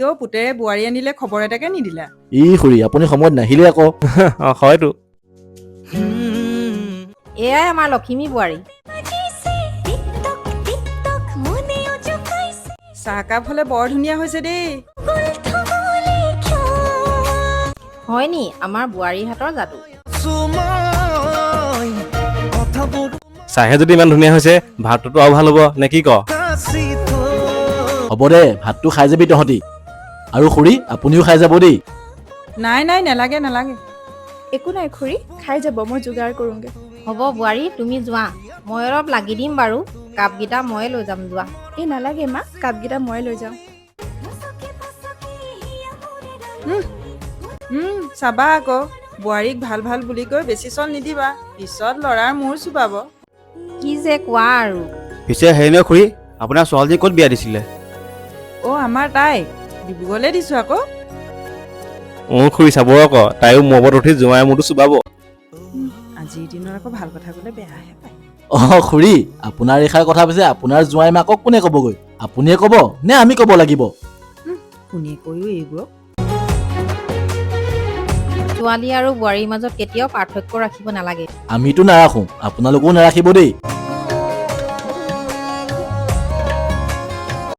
কিয় পুতেৰে বোৱাৰী আনিলে খবৰ এটাকে নিদিলা? ই খুৰী আপুনি সময়ত নাহিলে আকৌ। হয়তো। এয়াই আমাৰ লখিমী বোৱাৰী। চাহকাপ হ'লে বৰ ধুনীয়া হৈছে দেই। হয় নি আমাৰ বোৱাৰীৰ হাতৰ যাদু। চাহে যদি ইমান ধুনীয়া হৈছে ভাতটোতো আৰু ভাল হ'ব নে কি ক? হ'ব দে ভাতটো খাই যাবি তহঁতি। আৰু খুৰী আপুনিও খাই যাব দেই। নাই নালাগে নালাগে। একো নাই খুৰী, খাই যাব, মই যোগাৰ কৰোঁগে। হ'ব বোৱাৰী তুমি যোৱা, মই অলপ লাগি দিম বাৰু। কাপকেইটা ময়ে লৈ যাম যোৱা। এই নালাগে মা, কাপকেইটা মই লৈ যাওঁ। চাবা আকৌ বোৱাৰীক ভাল ভাল বুলি কৈ বেছি চল নিদিবা, পিছত ল'ৰাৰ মূৰ চুবাব। কি যে কোৱা আৰু। পিছে হেৰি নহয় খুৰী, আপোনাৰ ছোৱালীজনী ক'ত বিয়া দিছিলে? আমাৰ তাইক ডিব্ৰুগড়লৈ দিছো আকৌ। খুৰী চাব আকৌ, তাইও মবত উঠি জোঁৱাই মূৰটো চুবাব। আজিৰ দিনত আকৌ ভাল কথা ক'লে বেয়াহে পায়। খুৰী আপোনাৰ এষাৰ কথা পিছে আপোনাৰ জোঁৱাই মাকক কোনে ক'বগৈ? আপুনিয়ে ক'ব নে আমি ক'ব লাগিব? কোনে কৈও এইবোৰক। ছোৱালী আৰু বোৱাৰীৰ মাজত কেতিয়াও পাৰ্থক্য ৰাখিব নালাগে। আমিতো নাৰাখোঁ, আপোনালোকেও নাৰাখিব দেই।